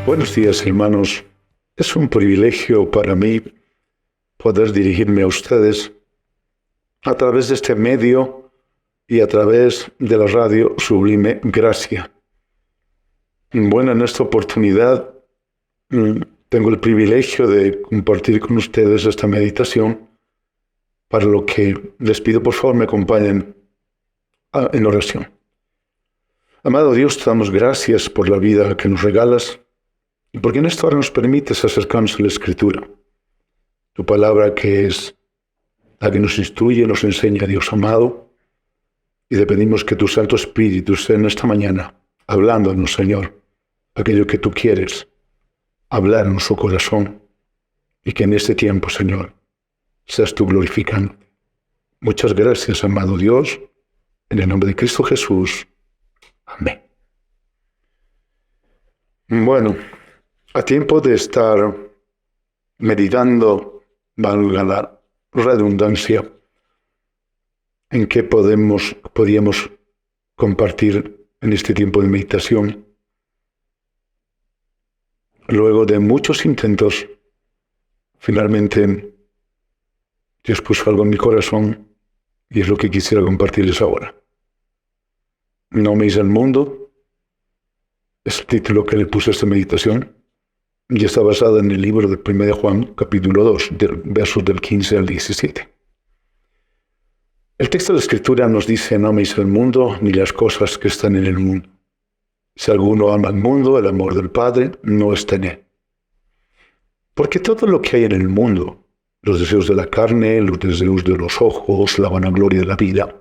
Buenos días, hermanos. Es un privilegio para mí poder dirigirme a ustedes a través de este medio y a través de la radio Sublime Gracia. Bueno, en esta oportunidad tengo el privilegio de compartir con ustedes esta meditación, para lo que les pido por favor me acompañen en oración. Amado Dios, te damos gracias por la vida que nos regalas y porque en esta hora nos permites acercarnos a la Escritura. Tu palabra, que es la que nos instruye, nos enseña, Dios amado, y te pedimos que tu Santo Espíritu esté en esta mañana hablándonos, Señor, aquello que tú quieres hablar en nuestro corazón, y que en este tiempo, Señor, seas tú glorificando. Muchas gracias, amado Dios, en el nombre de Cristo Jesús. Amén. Bueno, a tiempo de estar meditando, valga la redundancia, en qué podíamos compartir en este tiempo de meditación. Luego de muchos intentos, finalmente Dios puso algo en mi corazón y es lo que quisiera compartirles ahora. No améis al mundo es el título que le puse a esta meditación y está basada en el libro de 1 Juan, capítulo 2, versos del 15 al 17. El texto de la Escritura nos dice: no améis al mundo ni las cosas que están en el mundo. Si alguno ama al mundo, el amor del Padre no está en él. Porque todo lo que hay en el mundo, los deseos de la carne, los deseos de los ojos, la vanagloria de la vida,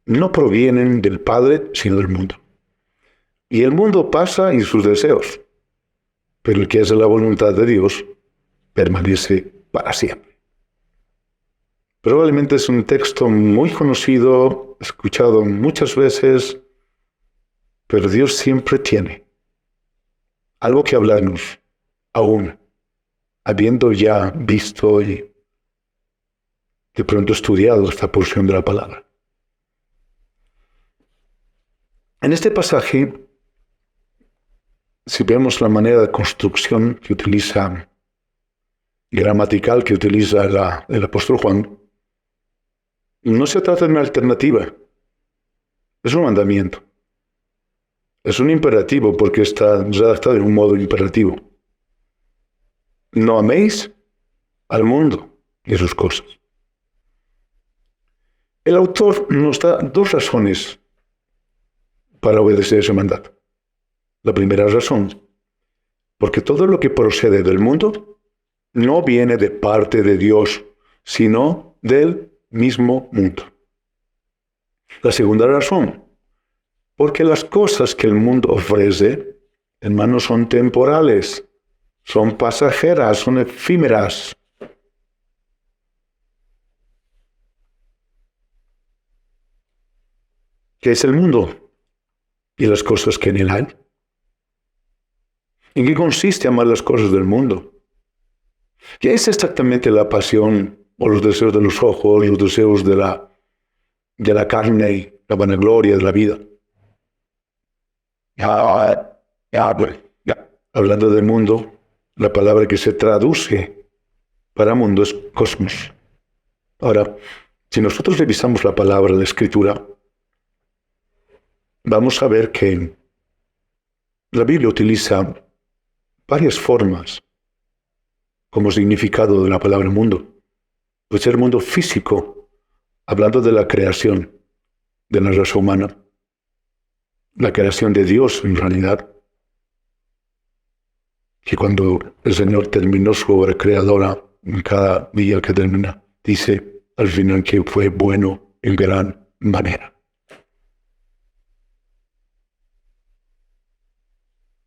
no provienen del Padre, sino del mundo. Y el mundo pasa y sus deseos, pero el que hace la voluntad de Dios permanece para siempre. Probablemente es un texto muy conocido, escuchado muchas veces, pero Dios siempre tiene algo que hablarnos, aún habiendo ya visto y de pronto estudiado esta porción de la palabra. En este pasaje, si vemos la manera de construcción que utiliza, gramatical que utiliza el apóstol Juan, no se trata de una alternativa, es un mandamiento. Es un imperativo porque está redactado de un modo imperativo. No améis al mundo y sus cosas. El autor nos da dos razones para obedecer ese mandato. La primera razón, porque todo lo que procede del mundo no viene de parte de Dios, sino del mismo mundo. La segunda razón, porque las cosas que el mundo ofrece, hermanos, son temporales, son pasajeras, son efímeras. ¿Qué es el mundo y las cosas que en él hay? ¿En qué consiste amar las cosas del mundo? ¿Qué es exactamente la pasión o los deseos de los ojos, los deseos de la carne y la vanagloria de la vida? Hablando del mundo, la palabra que se traduce para mundo es cosmos. Ahora, si nosotros revisamos la palabra de la Escritura, vamos a ver que la Biblia utiliza varias formas como significado de la palabra mundo. Puede ser mundo físico, hablando de la creación de la raza humana, la creación de Dios en realidad, que cuando el Señor terminó su obra creadora, en cada día que termina, dice al final que fue bueno en gran manera.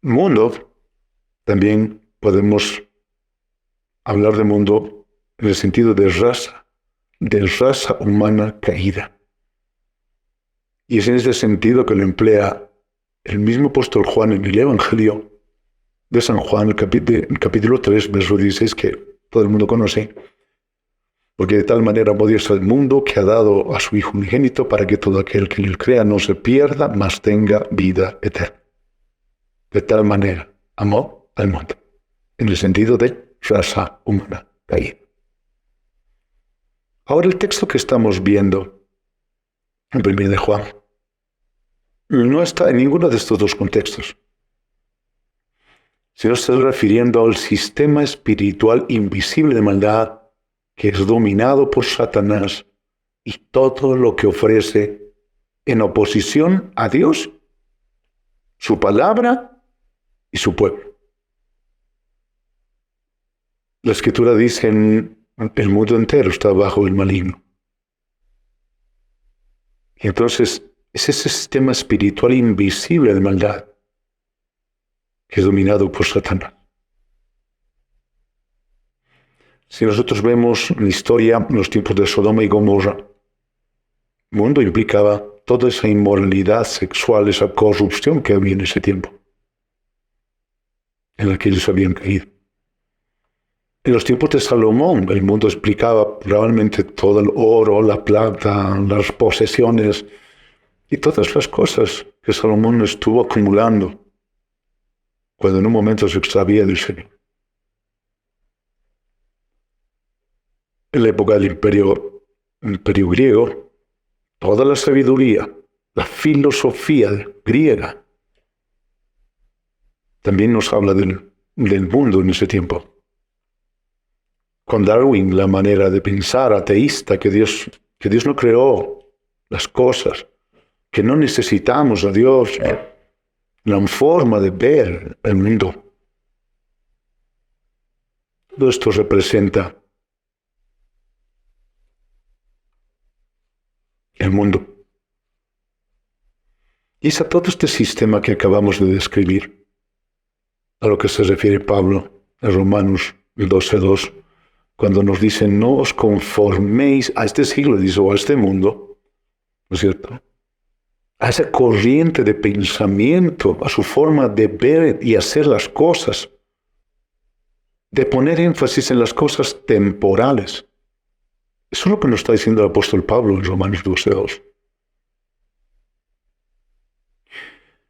Mundo, también podemos hablar de mundo en el sentido de raza humana caída. Y es en ese sentido que lo emplea el mismo apóstol Juan en el Evangelio de San Juan, el capítulo 3, verso 16, que todo el mundo conoce. Porque de tal manera amó Dios al mundo que ha dado a su Hijo unigénito para que todo aquel que en él crea no se pierda, mas tenga vida eterna. De tal manera amó al mundo, en el sentido de raza humana caída. Ahora el texto que estamos viendo en 1 de Juan no está en ninguno de estos dos contextos, sino está refiriendo al sistema espiritual invisible de maldad que es dominado por Satanás y todo lo que ofrece en oposición a Dios, su palabra y su pueblo. La Escritura dice el mundo entero está bajo el maligno. Y entonces es ese sistema espiritual invisible de maldad que es dominado por Satanás. Si nosotros vemos la historia en los tiempos de Sodoma y Gomorra, el mundo implicaba toda esa inmoralidad sexual, esa corrupción que había en ese tiempo, en la que ellos habían caído. En los tiempos de Salomón, el mundo explicaba realmente todo el oro, la plata, las posesiones y todas las cosas que Salomón estuvo acumulando cuando en un momento se extravía del Señor. En la época del imperio griego, toda la sabiduría, la filosofía griega, también nos habla del mundo en ese tiempo. Con Darwin, la manera de pensar ateísta, que Dios no creó las cosas, que no necesitamos a Dios, la forma de ver el mundo. Todo esto representa el mundo. Y es a todo este sistema que acabamos de describir, a lo que se refiere Pablo en Romanos 12:2, cuando nos dice, no os conforméis a este siglo, dice, o a este mundo, ¿no es cierto? A esa corriente de pensamiento, a su forma de ver y hacer las cosas, de poner énfasis en las cosas temporales. Eso es lo que nos está diciendo el apóstol Pablo en Romanos 12:2.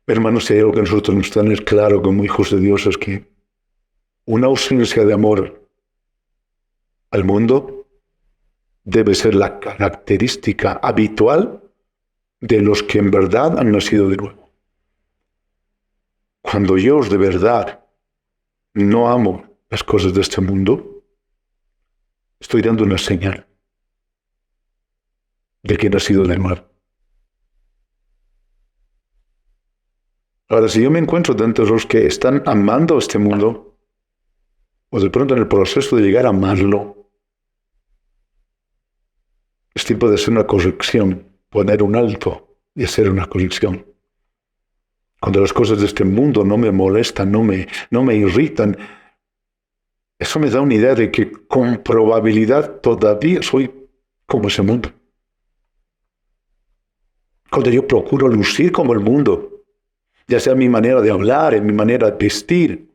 Hermanos, si hay algo que nosotros nos tenemos que tener claro como hijos de Dios es que una ausencia de amor al mundo debe ser la característica habitual de los que en verdad han nacido de nuevo. Cuando yo de verdad no amo las cosas de este mundo, estoy dando una señal de que he nacido de nuevo. Ahora, si yo me encuentro dentro de los que están amando este mundo, o de pronto en el proceso de llegar a amarlo, es tiempo de hacer una corrección, poner un alto y hacer una corrección. Cuando las cosas de este mundo no me molestan, no me irritan, eso me da una idea de que con probabilidad todavía soy como ese mundo. Cuando yo procuro lucir como el mundo, ya sea en mi manera de hablar, en mi manera de vestir,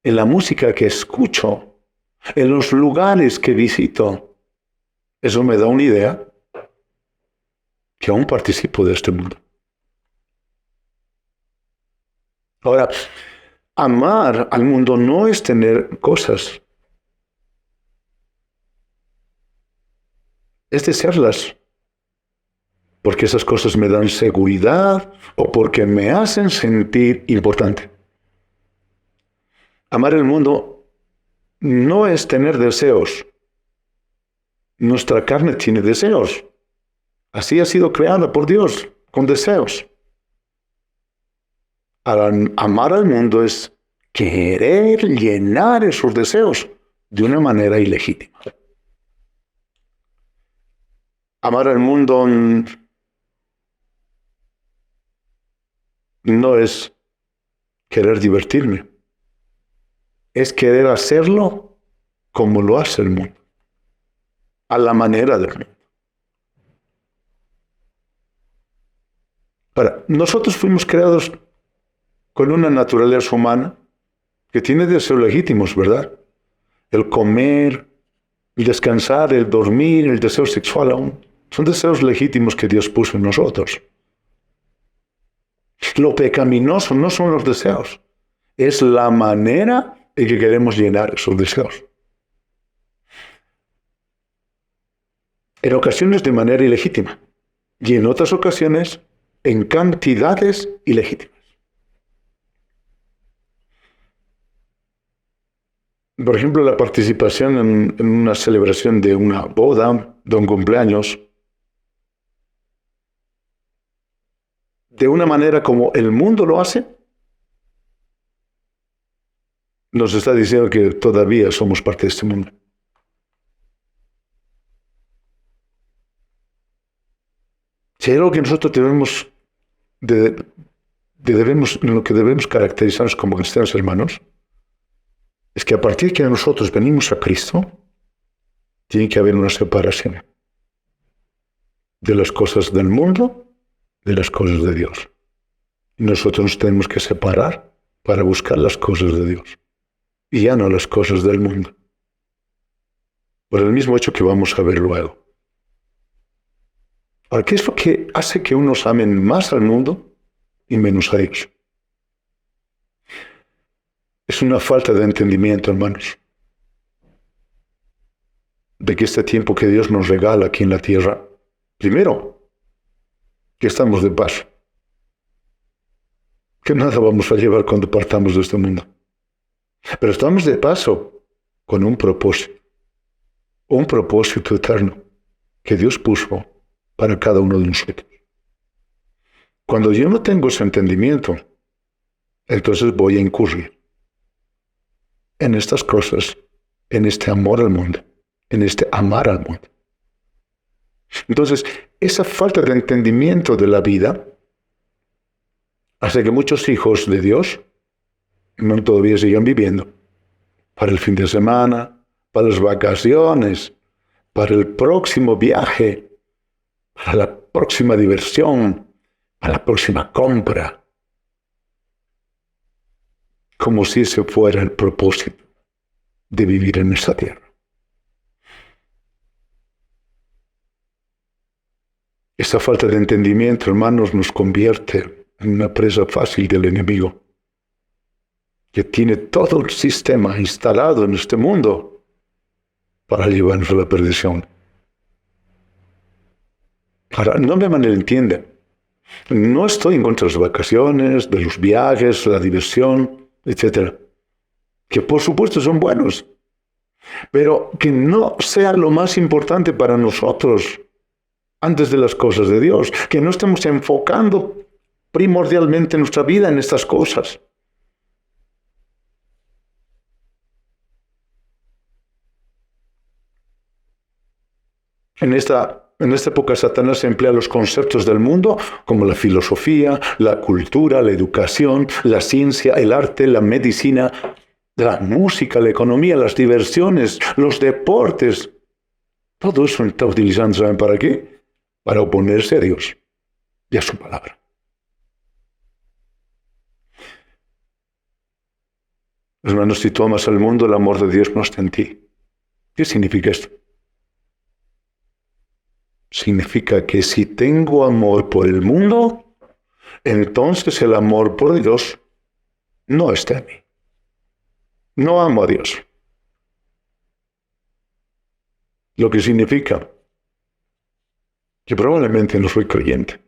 en la música que escucho, en los lugares que visito, eso me da una idea que aún participo de este mundo. Ahora, amar al mundo no es tener cosas, es desearlas, porque esas cosas me dan seguridad o porque me hacen sentir importante. Amar el mundo no es tener deseos. Nuestra carne tiene deseos. Así ha sido creada por Dios, con deseos. Amar al mundo es querer llenar esos deseos de una manera ilegítima. Amar al mundo no es querer divertirme, es querer hacerlo como lo hace el mundo, a la manera del mundo. Ahora, nosotros fuimos creados con una naturaleza humana que tiene deseos legítimos, ¿verdad? El comer, el descansar, el dormir, el deseo sexual aún. Son deseos legítimos que Dios puso en nosotros. Lo pecaminoso no son los deseos, Es la manera en que queremos llenar esos deseos. En ocasiones de manera ilegítima y en otras ocasiones en cantidades ilegítimas. Por ejemplo, la participación en una celebración de una boda, de un cumpleaños, de una manera como el mundo lo hace, nos está diciendo que todavía somos parte de este mundo. Si hay algo que nosotros en lo que debemos caracterizarnos como cristianos hermanos, es que a partir de que nosotros venimos a Cristo, tiene que haber una separación de las cosas del mundo, de las cosas de Dios. Y nosotros nos tenemos que separar para buscar las cosas de Dios, y ya no las cosas del mundo. Por el mismo hecho que vamos a ver luego. Ahora, ¿qué es lo que hace que unos amen más al mundo y menos a Dios? Es una falta de entendimiento, hermanos, de que este tiempo que Dios nos regala aquí en la tierra, primero, que estamos de paso, que nada vamos a llevar cuando partamos de este mundo. Pero estamos de paso con un propósito eterno que Dios puso para cada uno de nosotros. Cuando yo no tengo ese entendimiento, entonces voy a incurrir en estas cosas, en este amor al mundo, en este amar al mundo. Entonces, esa falta de entendimiento de la vida hace que muchos hijos de Dios no todavía sigan viviendo para el fin de semana, para las vacaciones, para el próximo viaje, para la próxima diversión, para la próxima compra, como si ese fuera el propósito de vivir en esta tierra. Esta falta de entendimiento, hermanos, nos convierte en una presa fácil del enemigo, que tiene todo el sistema instalado en este mundo para llevarnos a la perdición. Ahora, no me malentiendan. No estoy en contra de las vacaciones, de los viajes, la diversión, etc. Que por supuesto son buenos, pero que no sea lo más importante para nosotros antes de las cosas de Dios, que no estemos enfocando primordialmente nuestra vida en estas cosas. En esta época Satanás emplea los conceptos del mundo como la filosofía, la cultura, la educación, la ciencia, el arte, la medicina, la música, la economía, las diversiones, los deportes. Todo eso está utilizando, ¿saben para qué? Para oponerse a Dios y a su palabra. Hermanos, si tú amas al mundo, el amor de Dios no está en ti. ¿Qué significa esto? Significa que si tengo amor por el mundo, entonces el amor por Dios no está en mí. No amo a Dios. Lo que significa que probablemente no soy creyente.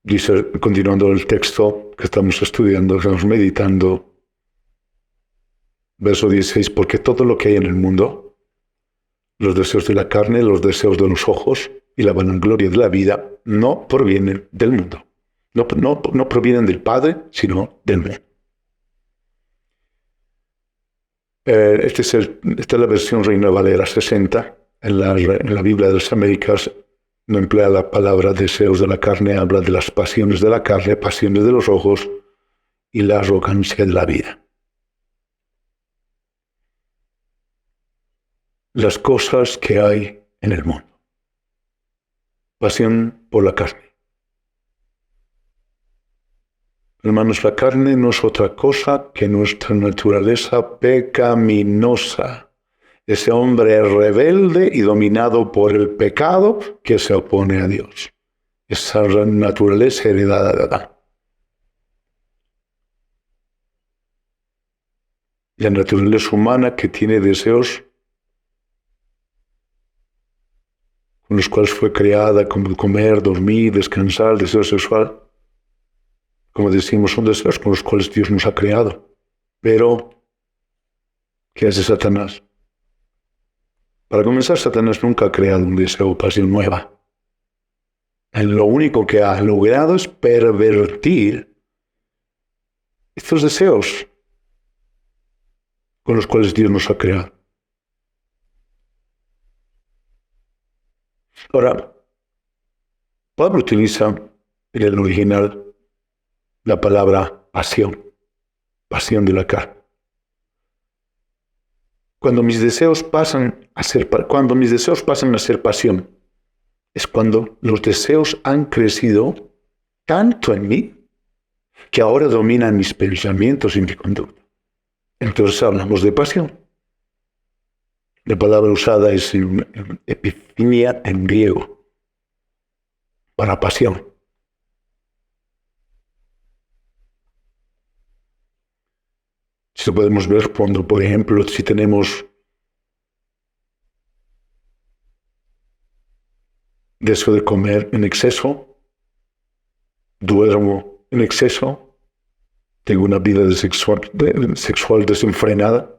Dice, continuando el texto que estamos estudiando, que estamos meditando, verso 16, porque todo lo que hay en el mundo, los deseos de la carne, los deseos de los ojos y la vanagloria de la vida, no provienen del mundo. No provienen del Padre, sino del mundo. Esta es la versión Reina Valera 60. En la Biblia de las Américas no emplea la palabra deseos de la carne, habla de las pasiones de la carne, pasiones de los ojos y la arrogancia de la vida. Las cosas que hay en el mundo. Pasión por la carne. Hermanos, la carne no es otra cosa que nuestra naturaleza pecaminosa. Ese hombre rebelde y dominado por el pecado que se opone a Dios. esa naturaleza heredada de Adán. La naturaleza humana que tiene deseos con los cuales fue creada, como comer, dormir, descansar, deseo sexual. Como decimos, son deseos con los cuales Dios nos ha creado. Pero, ¿qué hace Satanás? Para comenzar, Satanás nunca ha creado un deseo o pasión nueva. Él lo único que ha logrado es pervertir estos deseos con los cuales Dios nos ha creado. Ahora, Pablo utiliza en el original la palabra pasión de la carne. Cuando mis deseos pasan a ser pasión, es cuando los deseos han crecido tanto en mí que ahora dominan mis pensamientos y mi conducta. Entonces hablamos de pasión. La palabra usada es epifinia en griego, para pasión. Esto podemos ver cuando, por ejemplo, si tenemos deseo de comer en exceso, duermo en exceso, tengo una vida sexual desenfrenada.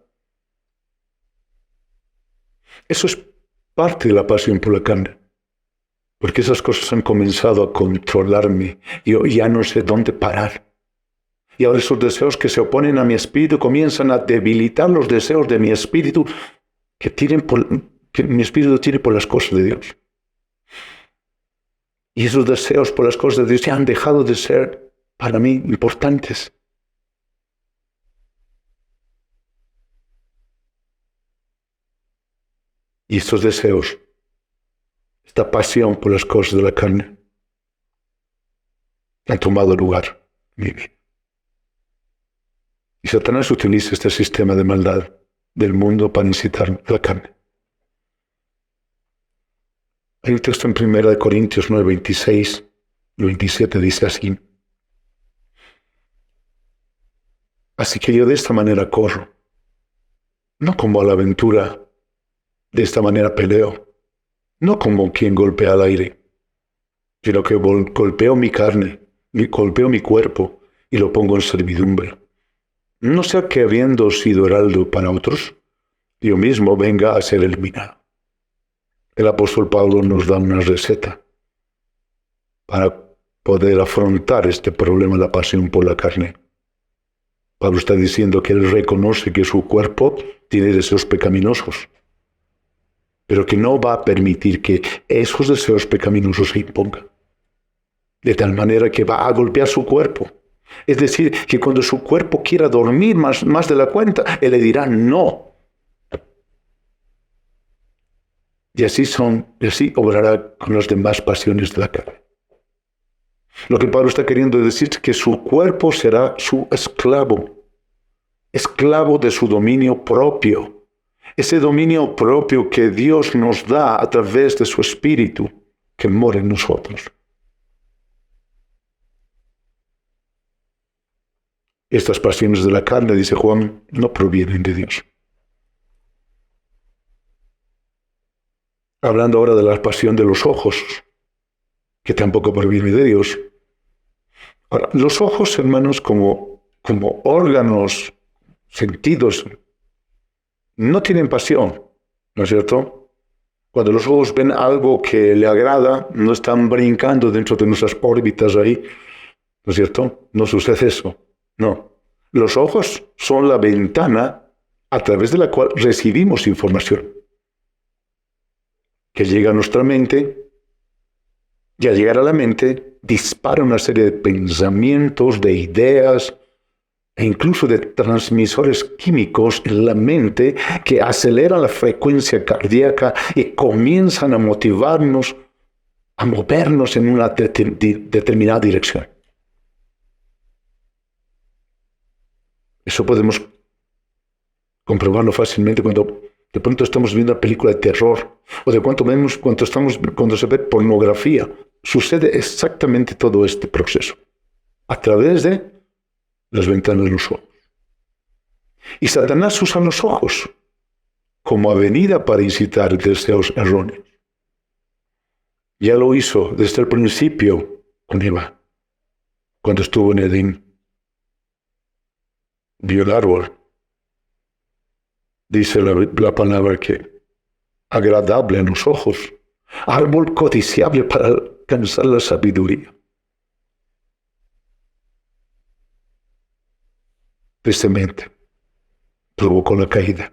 Eso es parte de la pasión por la carne, porque esas cosas han comenzado a controlarme y yo ya no sé dónde parar. Y ahora esos deseos que se oponen a mi espíritu comienzan a debilitar los deseos de mi espíritu que mi espíritu tiene por las cosas de Dios. Y esos deseos por las cosas de Dios ya han dejado de ser para mí importantes. Y estos deseos, esta pasión por las cosas de la carne, han tomado lugar en mi vida. Y Satanás utiliza este sistema de maldad del mundo para incitar la carne. Hay un texto en 1 Corintios 9, 26 y 27 dice así: así que yo de esta manera corro, no como a la aventura, de esta manera peleo, no como quien golpea al aire, sino que golpeo mi carne, golpeo mi cuerpo y lo pongo en servidumbre. No sea que habiendo sido heraldo para otros, yo mismo venga a ser eliminado. El apóstol Pablo nos da una receta para poder afrontar este problema de la pasión por la carne. Pablo está diciendo que él reconoce que su cuerpo tiene deseos pecaminosos, pero que no va a permitir que esos deseos pecaminosos se impongan. De tal manera que va a golpear su cuerpo. Es decir, que cuando su cuerpo quiera dormir más de la cuenta, él le dirá no. Y así obrará con las demás pasiones de la carne. Lo que Pablo está queriendo decir es que su cuerpo será su esclavo de su dominio propio. Ese dominio propio que Dios nos da a través de su Espíritu que mora en nosotros. Estas pasiones de la carne, dice Juan, no provienen de Dios. Hablando ahora de la pasión de los ojos, que tampoco proviene de Dios. Ahora, los ojos, hermanos, como órganos, sentidos, no tienen pasión, ¿no es cierto? Cuando los ojos ven algo que le agrada, no están brincando dentro de nuestras órbitas ahí, ¿no es cierto? No sucede eso, no. Los ojos son la ventana a través de la cual recibimos información, que llega a nuestra mente, y al llegar a la mente, dispara una serie de pensamientos, de ideas, e incluso de transmisores químicos en la mente que aceleran la frecuencia cardíaca y comienzan a motivarnos a movernos en una determinada dirección. Eso podemos comprobarlo fácilmente cuando de pronto estamos viendo una película de terror o de cuando se ve pornografía. sucede exactamente todo este proceso, a través de las ventanas de los ojos. Y Satanás usa los ojos como avenida para incitar deseos erróneos. Ya lo hizo desde el principio con Eva, cuando estuvo en Edén. Vio el árbol. Dice la palabra que agradable a los ojos, árbol codiciable para alcanzar la sabiduría. Tristemente, provocó la caída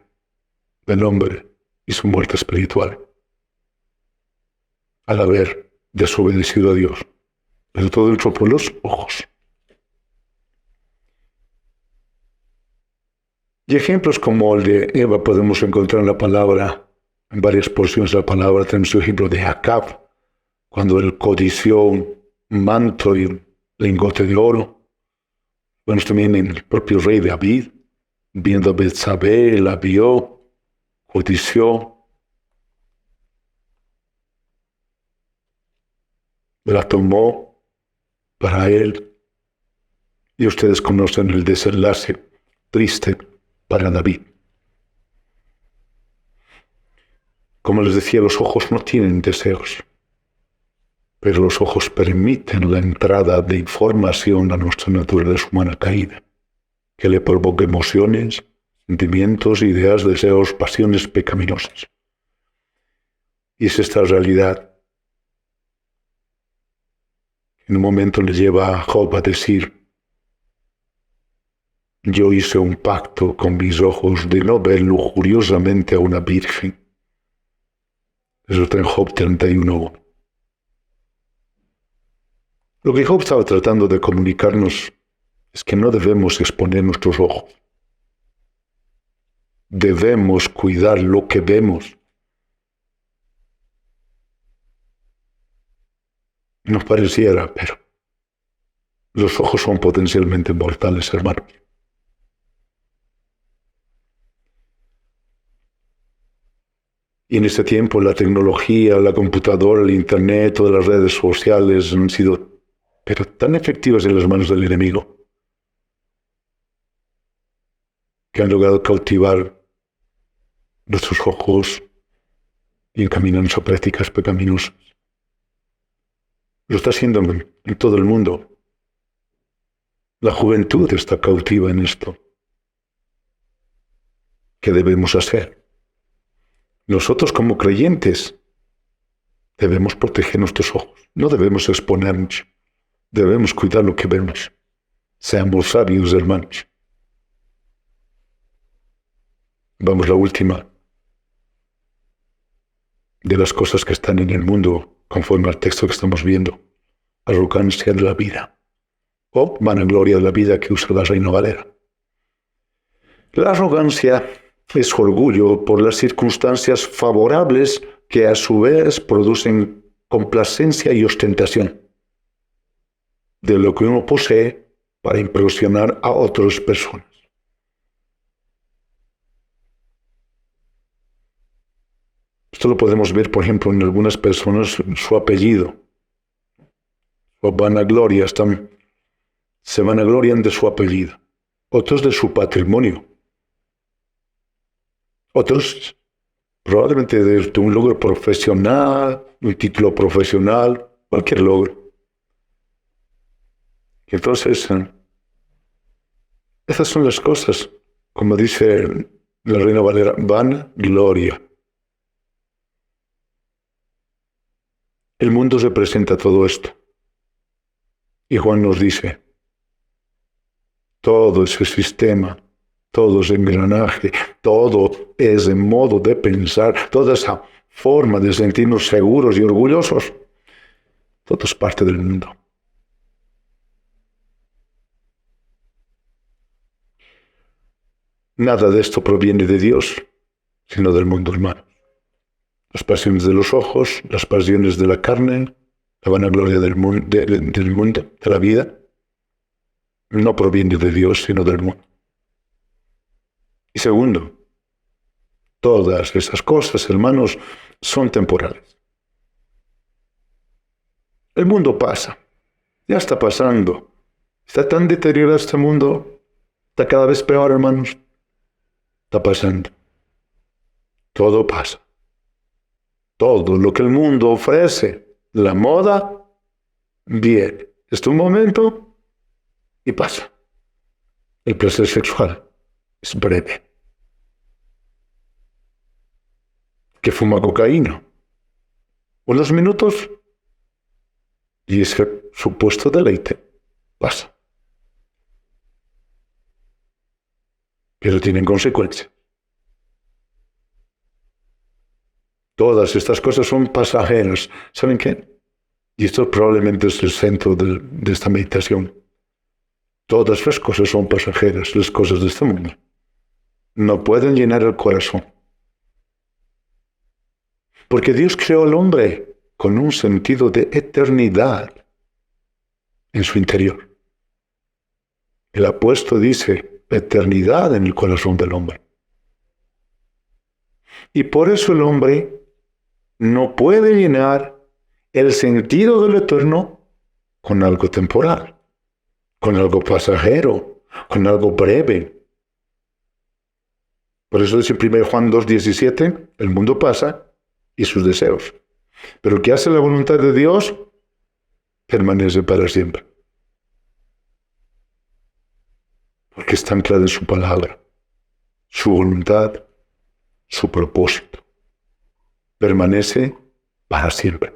del hombre y su muerte espiritual al haber desobedecido a Dios, pero todo entró por los ojos. Y ejemplos como el de Eva podemos encontrar en la palabra, en varias porciones de la palabra. Tenemos el ejemplo de Acab, cuando él codició un manto y un lingote de oro. Bueno, también en el propio rey David, viendo a Betsabé, la vio, codició, la tomó para él. Y ustedes conocen el desenlace triste para David. Como les decía, los ojos no tienen deseos, pero los ojos permiten la entrada de información a nuestra naturaleza humana caída, que le provoca emociones, sentimientos, ideas, deseos, pasiones pecaminosas. Y es esta realidad que en un momento le lleva a Job a decir: yo hice un pacto con mis ojos de no ver lujuriosamente a una virgen. Eso está en Job 31. Lo que Job estaba tratando de comunicarnos es que no debemos exponer nuestros ojos. Debemos cuidar lo que vemos. Nos pareciera, pero los ojos son potencialmente mortales, hermanos. Y en este tiempo la tecnología, la computadora, el internet, todas las redes sociales han sido pero tan efectivas en las manos del enemigo, que han logrado cautivar nuestros ojos y encaminarnos a prácticas pecaminosas. Lo está haciendo en todo el mundo. La juventud está cautiva en esto. ¿Qué debemos hacer? Nosotros como creyentes debemos proteger nuestros ojos. No debemos exponernos. Debemos cuidar lo que vemos. Seamos sabios, hermanos. Vamos, la última de las cosas que están en el mundo, conforme al texto que estamos viendo: arrogancia de la vida, o vanagloria de la vida, que usa la Reina Valera. La arrogancia es orgullo por las circunstancias favorables que a su vez producen complacencia y ostentación de lo que uno posee para impresionar a otras personas. Esto lo podemos ver, por ejemplo, en algunas personas, su apellido, su vanagloria, se vanaglorian de su apellido, otros de su patrimonio, otros probablemente de un logro profesional, un título profesional, cualquier logro. Entonces, esas son las cosas, como dice la Reina Valera, vanagloria. El mundo representa todo esto. Y Juan nos dice: todo ese sistema, todo ese engranaje, todo ese modo de pensar, toda esa forma de sentirnos seguros y orgullosos, todo es parte del mundo. Nada de esto proviene de Dios, sino del mundo humano. Las pasiones de los ojos, las pasiones de la carne, la vanagloria del mundo, de la vida, no proviene de Dios, sino del mundo. Y segundo, todas esas cosas, hermanos, son temporales. El mundo pasa. Ya está pasando. Está tan deteriorado este mundo. Está cada vez peor, hermanos. Está pasando. Todo pasa. Todo lo que el mundo ofrece, la moda, viene. Es un momento y pasa. El placer sexual es breve. Que fuma cocaína. Unos minutos y ese supuesto deleite pasa. Pero tienen consecuencias. Todas estas cosas son pasajeras. ¿Saben qué? Y esto probablemente es el centro de esta meditación. Todas las cosas son pasajeras, las cosas de este mundo. No pueden llenar el corazón. Porque Dios creó al hombre con un sentido de eternidad en su interior. El apóstol dice, eternidad en el corazón del hombre. Y por eso el hombre no puede llenar el sentido del eterno con algo temporal, con algo pasajero, con algo breve. Por eso dice 1 Juan 2:17, el mundo pasa y sus deseos. Pero el que hace la voluntad de Dios permanece para siempre. Porque está anclado en su palabra, su voluntad, su propósito. Permanece para siempre.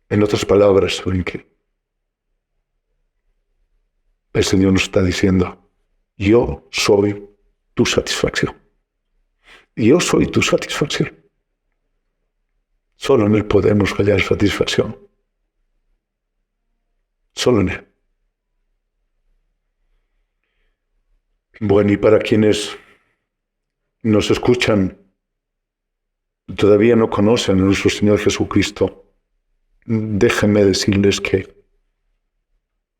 En otras palabras, ¿saben qué? El Señor nos está diciendo, yo soy tu satisfacción. Yo soy tu satisfacción. Solo en Él podemos hallar satisfacción. Solo en Él. Bueno, y para quienes nos escuchan y todavía no conocen a nuestro Señor Jesucristo, déjenme decirles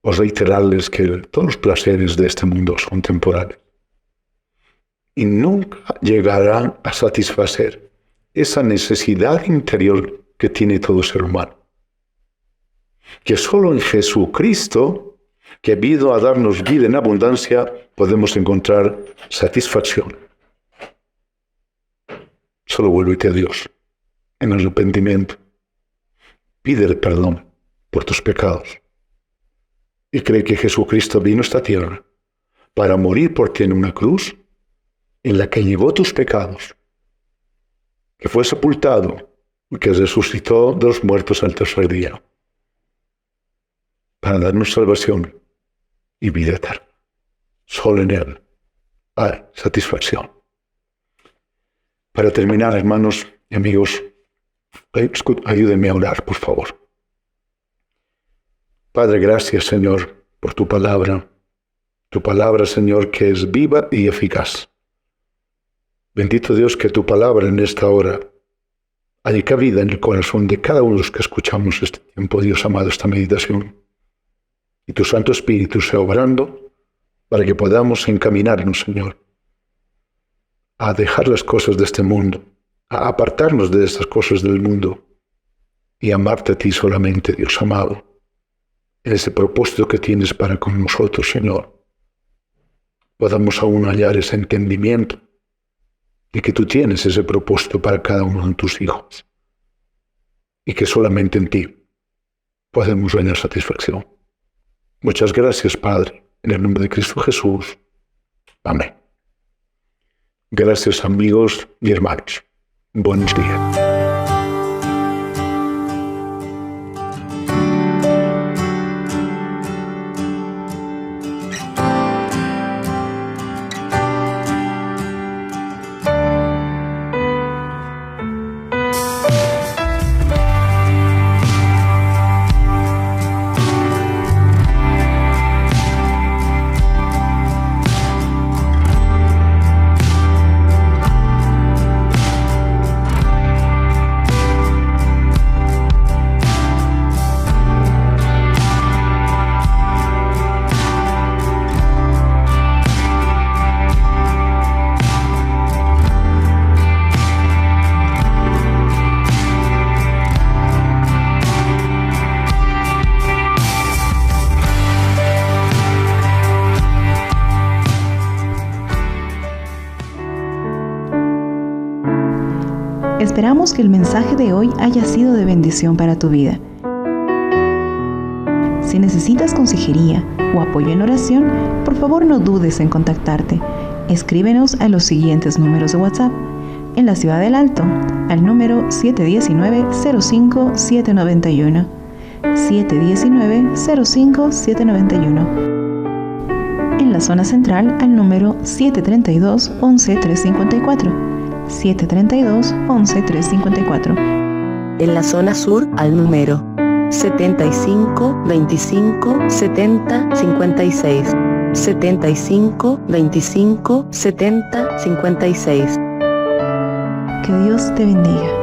o reiterarles que todos los placeres de este mundo son temporales. Y nunca llegarán a satisfacer esa necesidad interior que tiene todo ser humano. Que solo en Jesucristo, que ha venido a darnos vida en abundancia, podemos encontrar satisfacción. Solo vuélvete a Dios en arrepentimiento. Pídele perdón por tus pecados. Y cree que Jesucristo vino a esta tierra para morir por ti en una cruz en la que llevó tus pecados, que fue sepultado y que resucitó de los muertos al tercer día, para darnos salvación y vida eterna. Solo en Él hay satisfacción. Para terminar, hermanos y amigos, ayúdenme a orar, por favor. Padre, gracias, Señor, por tu palabra, Señor, que es viva y eficaz. Bendito Dios, que tu palabra en esta hora haya cabida en el corazón de cada uno de los que escuchamos este tiempo, Dios amado, esta meditación. Y tu Santo Espíritu sea obrando para que podamos encaminarnos, Señor, a dejar las cosas de este mundo, a apartarnos de estas cosas del mundo y amarte a ti solamente, Dios amado, en ese propósito que tienes para con nosotros, Señor. Podamos aún hallar ese entendimiento de que tú tienes ese propósito para cada uno de tus hijos y que solamente en ti podemos hallar satisfacción. Muchas gracias, Padre, en el nombre de Cristo Jesús. Amén. Gracias, amigos y hermanos. Buenos días. Esperamos que el mensaje de hoy haya sido de bendición para tu vida. Si necesitas consejería o apoyo en oración, por favor no dudes en contactarte. Escríbenos a los siguientes números de WhatsApp. En la Ciudad del Alto, al número 719-05-791. 719-05-791. En la zona central, al número 732-11-354. 732-11-354. En la zona sur, al número 75 25 70 56. 75 25 70 56. Que Dios te bendiga.